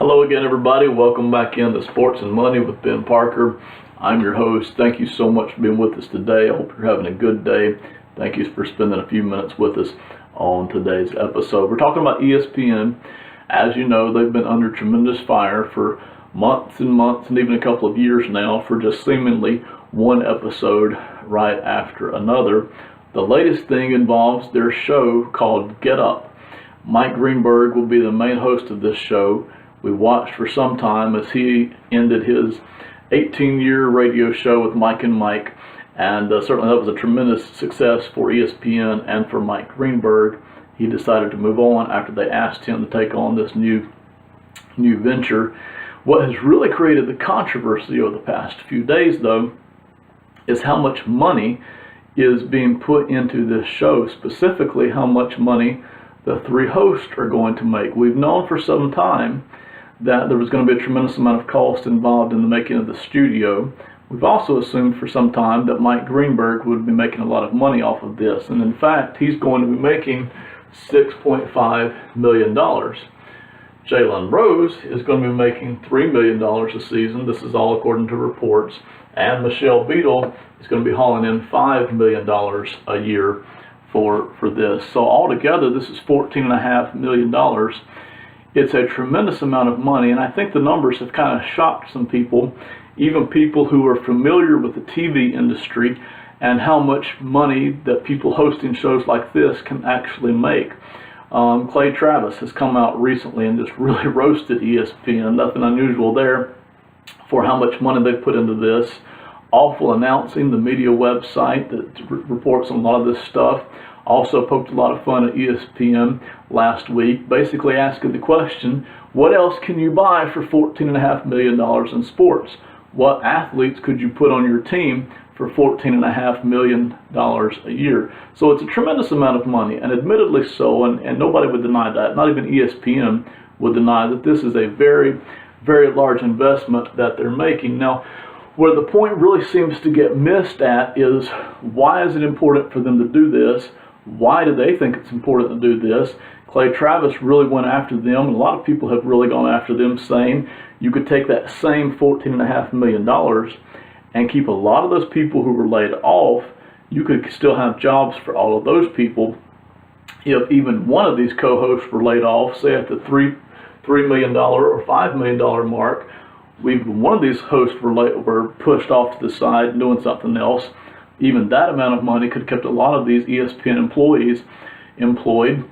Hello again, everybody. Welcome back into Sports and Money with Ben Parker. I'm your host. Thank you so much for being with us today. I hope you're having a good day. Thank you for spending a few minutes with us on today's episode. We're talking about ESPN. As you know, they've been under tremendous fire for months and months and even a couple of years now for just seemingly one episode right after another. The latest thing involves their show called Get Up. Mike Greenberg will be the main host of this show. We watched for some time as he ended his 18-year radio show with Mike and Mike, and certainly that was a tremendous success for ESPN and for Mike Greenberg. He decided to move on after they asked him to take on this new venture. What has really created the controversy over the past few days, though, is how much money is being put into this show, specifically how much money the three hosts are going to make. We've known for some time that there was going to be a tremendous amount of cost involved in the making of the studio. We've also assumed for some time that Mike Greenberg would be making a lot of money off of this, and in fact, he's going to be making $6.5 million. Jalen Rose is going to be making $3 million a season. This is all according to reports. And Michelle Beadle is going to be hauling in $5 million a year for this. So altogether, this is $14.5 million. It's a tremendous amount of money, and I think the numbers have kind of shocked some people, even people who are familiar with the TV industry and how much money that people hosting shows like this can actually make. Clay Travis has come out recently and just really roasted ESPN. Nothing unusual there for how much money they put into this. Awful announcing, the media website that reports on a lot of this stuff. Also poked a lot of fun at ESPN last week, basically asking the question, what else can you buy for $14.5 million in sports? What athletes could you put on your team for $14.5 million a year? So it's a tremendous amount of money, and admittedly so, and nobody would deny that. Not even ESPN would deny that this is a very, very large investment that they're making. Now, where the point really seems to get missed at is, why is it important for them to do this? Why do they think it's important to do this? Clay Travis really went after them, and a lot of people have really gone after them, saying you could take that same $14.5 million and keep a lot of those people who were laid off. You could still have jobs for all of those people. If even one of these co-hosts were laid off, say at the $3 million or $5 million mark, one of these hosts were pushed off to the side doing something else. Even that amount of money could have kept a lot of these ESPN employees employed.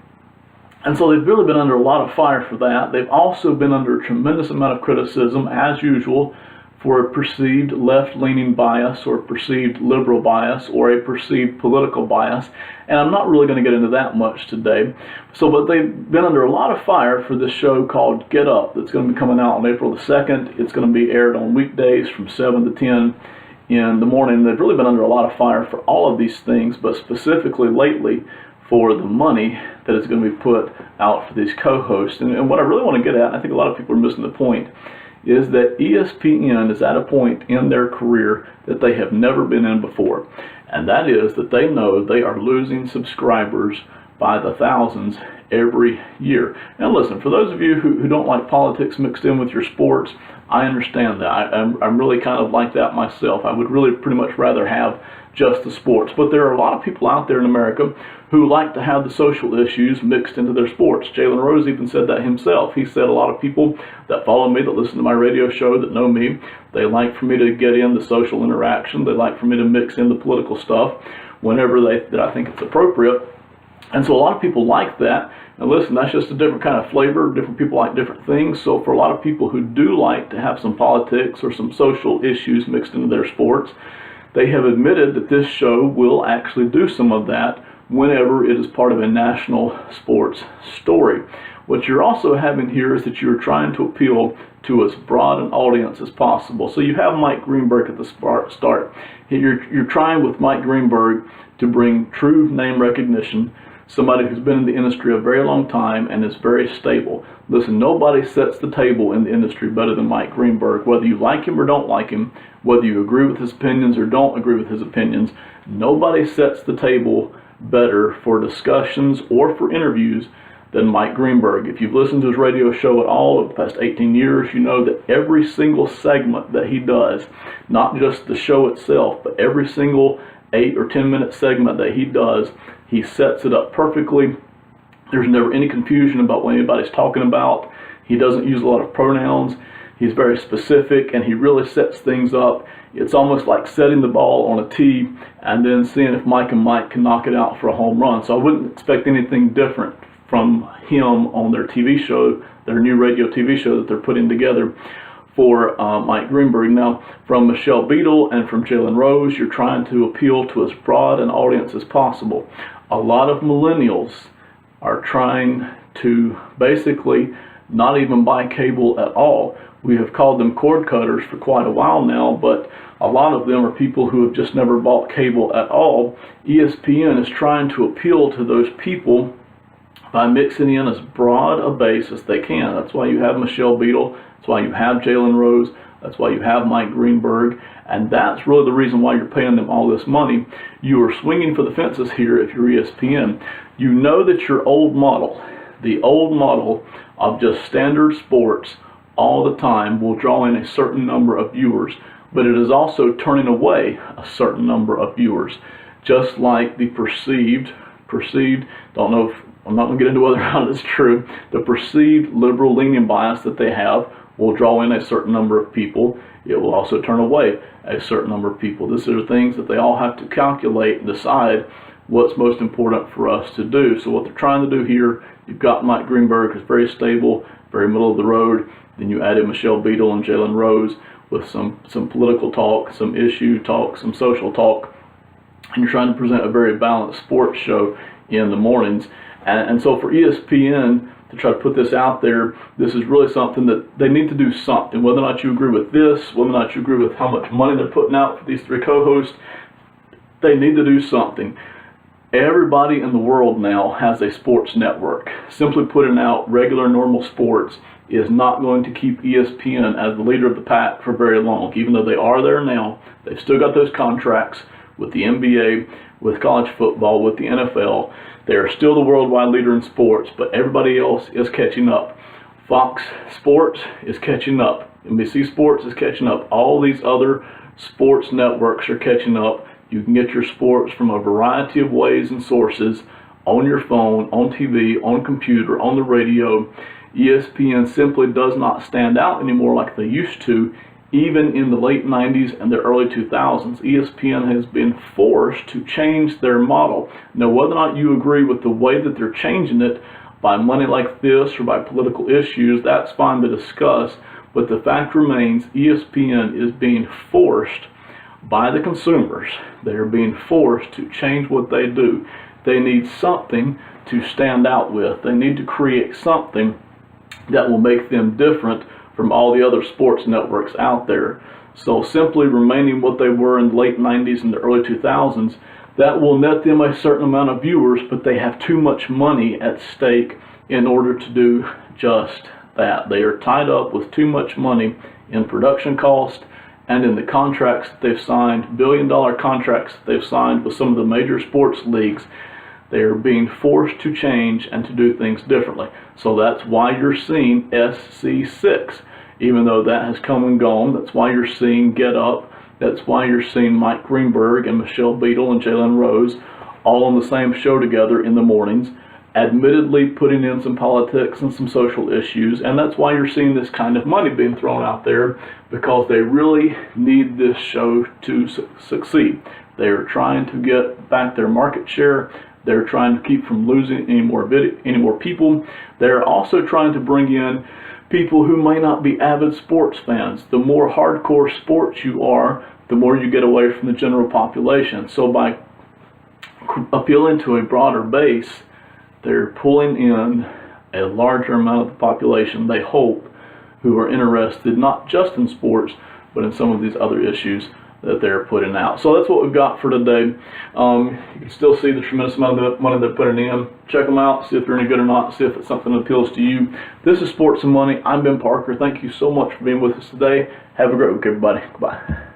And so they've really been under a lot of fire for that. They've also been under a tremendous amount of criticism, as usual, for a perceived left-leaning bias or a perceived liberal bias or a perceived political bias. And I'm not really going to get into that much today. But they've been under a lot of fire for this show called Get Up that's going to be coming out on April the 2nd. It's going to be aired on weekdays from 7 to 10 in the morning. They've really been under a lot of fire for all of these things, but specifically lately for the money that is going to be put out for these co-hosts. And what I really want to get at, and I think a lot of people are missing the point, is that ESPN is at a point in their career that they have never been in before. And that is that they know they are losing subscribers by the thousands every year. And listen, for those of you who don't like politics mixed in with your sports, I understand that. I'm really kind of like that myself. I would really pretty much rather have just the sports. But there are a lot of people out there in America who like to have the social issues mixed into their sports. Jalen Rose even said that himself. He said a lot of people that follow me, that listen to my radio show, that know me, they like for me to get in the social interaction. They like for me to mix in the political stuff whenever that I think it's appropriate. And so a lot of people like that. And listen, that's just a different kind of flavor. Different people like different things. So for a lot of people who do like to have some politics or some social issues mixed into their sports, they have admitted that this show will actually do some of that whenever it is part of a national sports story. What you're also having here is that you're trying to appeal to as broad an audience as possible. So you have Mike Greenberg at the start. You're trying with Mike Greenberg to bring true name recognition, somebody who's been in the industry a very long time and is very stable. Listen, nobody sets the table in the industry better than Mike Greenberg. Whether you like him or don't like him, whether you agree with his opinions or don't agree with his opinions, nobody sets the table better for discussions or for interviews than Mike Greenberg. If you've listened to his radio show at all over the past 18 years, you know that every single segment that he does, not just the show itself, but every single 8 or 10 minute segment that he does, he sets it up perfectly. There's never any confusion about what anybody's talking about. He doesn't use a lot of pronouns. He's very specific, and he really sets things up. It's almost like setting the ball on a tee and then seeing if Mike and Mike can knock it out for a home run. So I wouldn't expect anything different from him on their TV show, their new radio TV show that they're putting together for Mike Greenberg. Now, from Michelle Beadle and from Jalen Rose, you're trying to appeal to as broad an audience as possible. A lot of millennials are trying to basically not even buy cable at all. We have called them cord cutters for quite a while now, but a lot of them are people who have just never bought cable at all. ESPN is trying to appeal to those people by mixing in as broad a base as they can. That's why you have Michelle Beadle. That's why you have Jalen Rose. That's why you have Mike Greenberg. And that's really the reason why you're paying them all this money. You are swinging for the fences here if you're ESPN. You know that your old model, the old model of just standard sports all the time, will draw in a certain number of viewers, but it is also turning away a certain number of viewers. Just like the perceived, don't know if, I'm not going to get into whether or not it's true, the perceived liberal leaning bias that they have will draw in a certain number of people. It will also turn away a certain number of people. These are things that they all have to calculate and decide what's most important for us to do. So what they're trying to do here, you've got Mike Greenberg, who's very stable, very middle of the road. Then you added Michelle Beadle and Jalen Rose with some political talk, some issue talk, some social talk. And you're trying to present a very balanced sports show in the mornings. And so for ESPN to try to put this out there, this is really something that they need to do something. Whether or not you agree with this, whether or not you agree with how much money they're putting out for these 3 co-hosts, they need to do something. Everybody in the world now has a sports network. Simply putting out regular, normal sports is not going to keep ESPN as the leader of the pack for very long. Even though they are there now, they've still got those contracts with the NBA, with college football, with the NFL. They are still the worldwide leader in sports, but everybody else is catching up. Fox Sports is catching up. NBC Sports is catching up. All these other sports networks are catching up. You can get your sports from a variety of ways and sources, on your phone, on TV, on computer, on the radio. ESPN simply does not stand out anymore like they used to. Even in the late 90s and the early 2000s, ESPN has been forced to change their model. Now, whether or not you agree with the way that they're changing it by money like this or by political issues, that's fine to discuss. But the fact remains, ESPN is being forced by the consumers. They are being forced to change what they do. They need something to stand out with. They need to create something that will make them different from all the other sports networks out there. So simply remaining what they were in the late 90s and the early 2000s, that will net them a certain amount of viewers, but they have too much money at stake in order to do just that. They are tied up with too much money in production cost and in the contracts that they've signed, billion-dollar contracts that they've signed with some of the major sports leagues. They are being forced to change and to do things differently. So that's why you're seeing SC6. Even though that has come and gone, that's why you're seeing Get Up. That's why you're seeing Mike Greenberg and Michelle Beadle and Jalen Rose all on the same show together in the mornings, admittedly putting in some politics and some social issues. And that's why you're seeing this kind of money being thrown out there, because they really need this show to succeed. They are trying to get back their market share. They're trying to keep from losing any more people. They're also trying to bring in people who may not be avid sports fans. The more hardcore sports you are, the more you get away from the general population. So by appealing to a broader base, they're pulling in a larger amount of the population, they hope, who are interested not just in sports, but in some of these other issues that they're putting out. So that's what we've got for today. You can still see the tremendous amount of money they're putting in. Check them out, see if they're any good or not, see if it's something that appeals to you. This is Sports and Money. I'm Ben Parker. Thank you so much for being with us today. Have a great week, everybody. Goodbye.